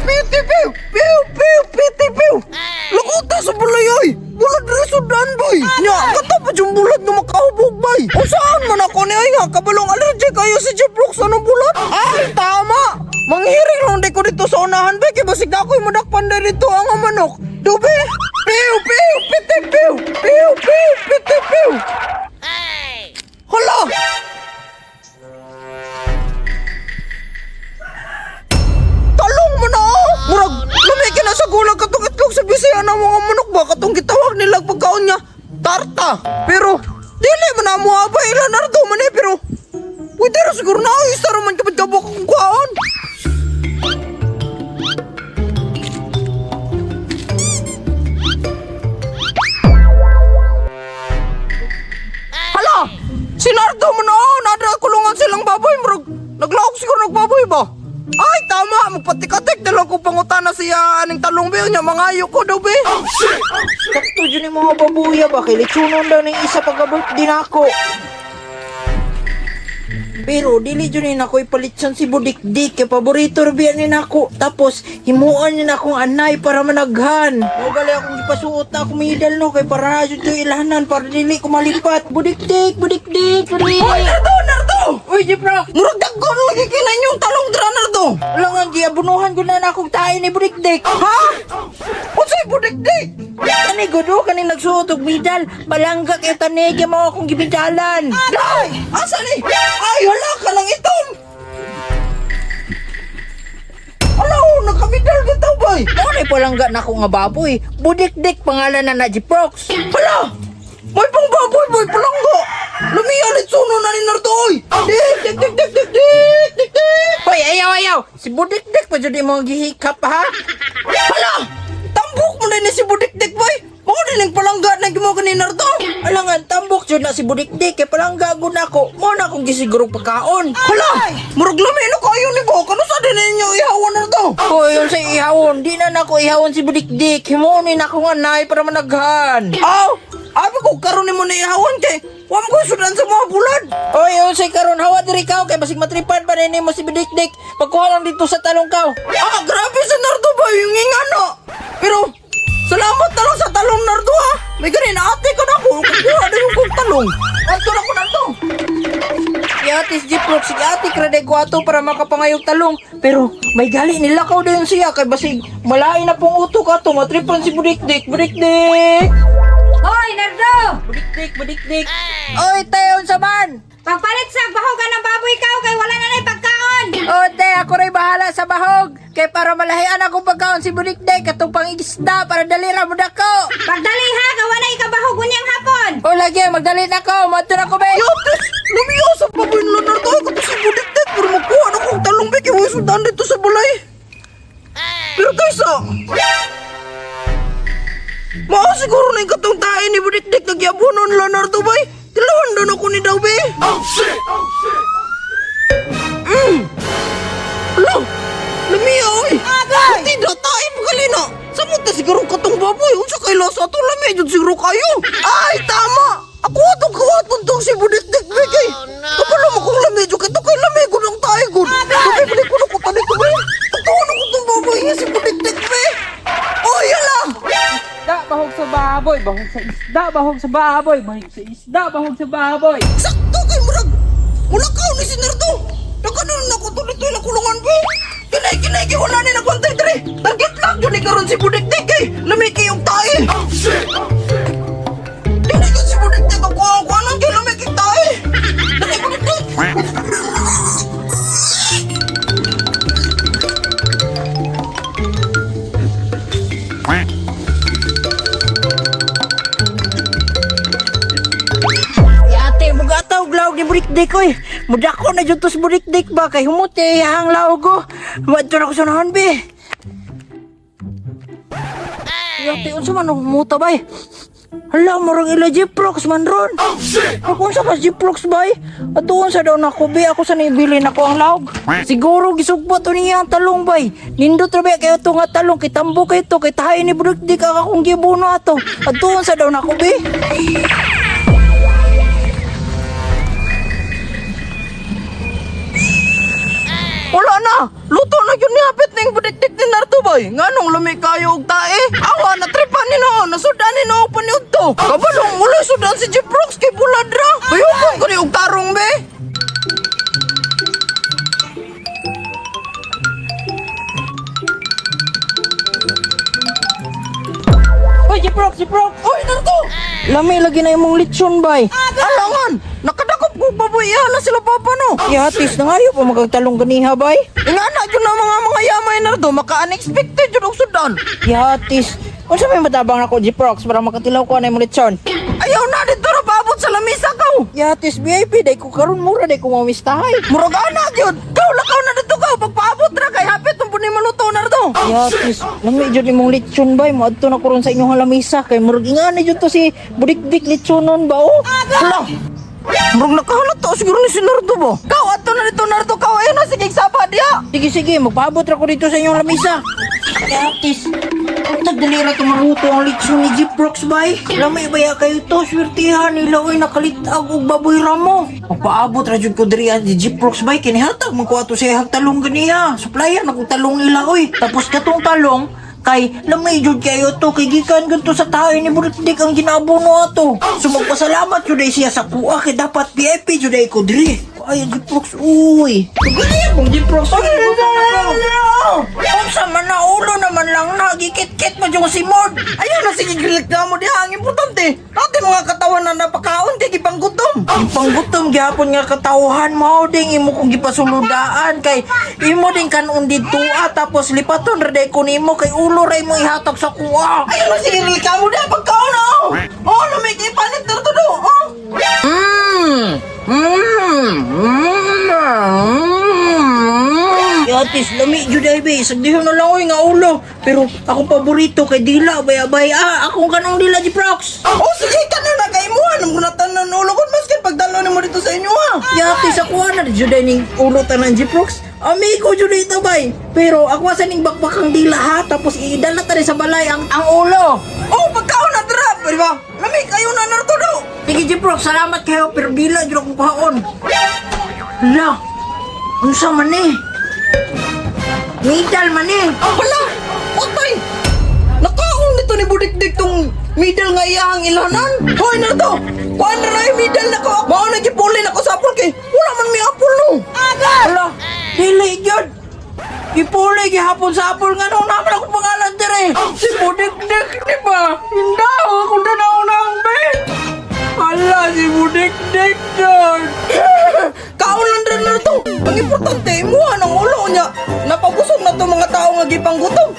piti piu! Piu piu piti piu! Lakuta sa balay ay! Bulad rin sudan boy! Nya, katapad yung bulad na makahubog bay! O saan man ako ni ay nga? Kabalong allergic kayo si Jiprox anong bulad? Ay, tama! Manghiring lang di ko dito sa unahan bay! Kaya basig na ako'y madakpan dito ang manok! Dubi! Piu piu piti piu! Piu piu piti piu! Hala! Talong mo na oh! Murag, lumikin na sa gulang katong itlog sa bisaya ng mga manok ba? Katong gitawag nila pagkaon niya, tarta. Pero, dili man na mo abay ilan nardo man eh. Pero, pwede rin siguro na isa raman kapit kabok kong kuhaan. Hala! Si Nardo mo na oh! Nadra kulungan silang baboy. Murag, naglaok siguro nagbaboy ba? Ay, tama! Magpatikatik na lang kong pangutana siya aning talong biyo niya. Mangayo ko daw, be! Sakto dyan yung mga babuya ba? Kay litsunon daw ng isa pag-birthday na ako. Pero dili dyan yun ako ipalitsan si Budikdik. Kaya paborito rabian din ako. Tapos himuan niya na akong anay para managhan. Magali akong ipasuot na akong medal no. Kaya para na dyan ito ilahanan para dili ko malipat. Budikdik, Budikdik, Budikdik. Ay, Nardo! Nardo! Uy, Jiprox! Murag daggon lagi kinan yung talong dra, Nardo! Alam nga, giabunuhan ko na akong tayo ni Budikdik. Ha? Unsay budikdik? Kani gudo, kani nagsuot og medal. Balangga kay tanigi mo akong gibidalan. Day! Asa ni? Ay, hala ka lang itom! Alaw, nakabidal ka tao, boy! Ano palangga na ako nga baboy? Budikdik pangalan na Jiprox. Hala! May pang baboy, boy! Palangga! Lumiyalit suno na ni Nardo, oy! Dik, dik, dik, dik, dik, dik, dik, dik! Hoy, ayaw! Si Budikdik pa dyan mo gihikap, ha? Hala! Tambok mo na ni si budikdik, boy! Mao din ang palangga na gimo ka ni Nardo! Alangan, tambok dyan na si Budikdik. Kaya palangga ko na ako. Muna akong gisigurong pagkaon. Hala! Murag lamino kayo ni ko! Kano sa din ninyo ihawan, Nardo? Hoy, yung sa ihawon. Di na nako ihawon si Budikdik. Himunin ako nga nay para managhan. Aw! Abi ko karon ni mo na ihawan kay wam ko sudan sa mga bulad! Hoy, yung sa karon hawa diri ka. Kaya basig matripan pa rin mo si Budikdik. Pagkuha lang dito sa talong ka. Ah, grabe sa Nardo ba yung ingano? Pero, salamat na lang sa talong, Nardo, ha? May ganin ate ko na ako. Kukuha na yung kong talong. Nardo na ko, Nardo. Si Ate Jiprox, si Ate Krede ko ato para makapangayog talong. Pero may gali nilakaw din siya. Kaya basig malain na pong utok ato. Matripan si Budikdik. Budikdik! Hoy, Nardo! Budikdik! Oy, tayo sa man! Pagpalit sa bahog ka ng baboy ka, kay wala na na pagkaon! O, te, ako rin bahala sa bahog. Kaya para malahian akong pagkaon si Budikdik katong pangigisda para dalira mo dako. Pagdali ha, gawa na ikabahog unyang hapon! O, lagi, magdali na ko. Mato na ko, be. Yotes, lumiyaw sa baboy nila, Nardo. Ay, kato si budiktik. Pero magkuha na kong talong, Beki. Huwag sundan dito sa balay. Pero guys, maa siguro na yung katong tayo ni budiktik. Nagyabunon nila, Nardo, bay. Tilawan doon ako ni Daw, be. Oh, shit! Hala! Lumiyaw, eh! Pati datae mo galina! Samot na siguro katong baboy! Unsa kay lasa ito lamay! Diyod siguro kayo! Ay, tama! Ako atong kawaton tong si budiktik, Beki! Kapala mo kong lamay! Diyod ito kay lamay! Gunang tayo, gun! Kapibili ko na ko tani ko, be! Tatuwa na ko tong baboy niya si budiktik, be! Oh, yala! Isda, bahog sa baboy. Bahog sa isda, bahog sa baboy. Bahog sa isda, bahog sa baboy. Sakto kay murag! Mulakaw ni si Nardo! Nagkanon na ko tuloy ilang kulungan, be! Kinay, wala ni nagwantay, dre! Target lang yun ni karon si budiktik, eh! Lamiki yung tae! Oh, shit! Dili ka si budiktik ako anong kay lamiki yung tae! Dali, budiktik! Ate, bugataw, glaw ni Budikdik, oy. Mudako na dyan to sa Budikdik ba? Kay humuti, hang lao ko. Madto na ko sa nahan, be. Ate, unsa man humuta, bay? Hala, marang ila Jiprox man ron. Ako unsa pa Jiprox, bay? At unsa daw na ko, be? Ako sa nibili na ko ang laog. Siguro gisugpo to niya ang talong, bay. Nindot rabi kayo to nga talong. Kitambo kayo to. Kay tahay ni Budikdik akong gibuno ato. At unsa daw na ko, be? Wala na! Luto na yun ni Hapit ng budiktik ni Nardo ba? bay? Nganong lami kayo og tae? Awa na tripan ni no, nasudan ni no paniud to. Kabalong uloy sudan si Jiprox kay bulad ra. Bayupon ko ni og tarong be. Oy, Jiprox! Oy, narto! Lami lagi na imong lechon, bay. Alangan, nakadakop ko baboy na sila papa no. Ihatis na ngayon pa magagtalong ganiha, bay. Ingana jud na mga yamay narto, maka-unexpected jud og sudan. Ihatis. Unsa may matabang ako, Jiprox, para makatilaw ko na imong lechon? Ayaw na dito ra paabot sa lamisa kaw. Ihatis, VIP, day ko karon mura, day ko mamistahay. Murag ana gyud. Kaw lakaw na dito kaw pagpaabot ra kay hapit tong puni maluto narto. Ihatis, lami jud imong lechon, bay. Maadto na ko ron sa inyong halamisa, kay murag ingani jud to si budik-dik lechonon ba, oh? Hala. Murag nakahalata siguro ni si Nardo ba? Kaw ato na dito Nardo kaw ayo na sige saba dia. Sige, magpaabot ra ko dito sa inyong lamisa. Ihatis, ang tagdalira to maluto ang lechon ni Jiprox, bay. Lamay baya kayo to, swertihan nila, oy, nakalitag og baboy ramo. Magpaabot ra jud ko diri ni Jiprox, bay. Kinihatag magkuha to sa ihang talong ganiya. Supplier na kong talong nila, oy. Tapos katong talong, kay lamay jud kayo to, kay gikan ganto sa tayo ni Budik ang ginabuno ato. So magpasalamat jud ay siya sa kuha, kay dapat VIP jud ay ko diri. Ay, Jiprox, uy. Ganyan mong Jiprox, uy. Unsa man na ulo naman lang na, gikit-kit mo yung si Mord. Ayaw na sige gilik na mo diha ang importante. Ate mga katawan na napakaon kay gipanggutom. Ipanggutom gyapon nga katawhan mo ding imo kong gipasuludaan kay imo ding kanon dito tapos lipaton ra day ko nimo kay ulo ray mo ihatag sa kuha. Ayaw na sige gilik na mo diha pagkaon na. Oh, lumay kay panit na to do. Oh. Yatis, lami jud ay be, sagdihon na lang oy nga ulo. Pero akong paborito kay dila bay akong kanong dila Jiprox. Oh, sige ka na kay mo anong gunatan ng ulo kon maskin pagdalo nimo dito sa inyo ha. Yatis ako na jud ay ning ulo tanan Jiprox. Amigo jud ito bay. Pero ako sa ning bakbakang dila ha, tapos idala ta rin sa balay ang ulo. Oh, pagkaon na dra, pero ba? Lami kayo na narto do. Sige Jiprox, salamat kayo pero dila jud akong kaon. La, unsa man eh? Midal man eh. Wala! Patay! Nakaon nito ni Budik-dik tong middle nga iyang ilanan. Hoy na to! Kuhaan na yung middle na ko. Mao na gipulin ako sa apple kay wala man may apple no. Ala, dili jud. Ipuli gihapon sa apple nga nung naman akong pangalan dire. Si Budik-dik, di ba? Hindi ako tanaw-nang be. Ala, si Budik-dik jud. Kaon lang rin na to. Ang importante, imuha ng ulo niya. Napabusog na to mga tao nga gipanggutom.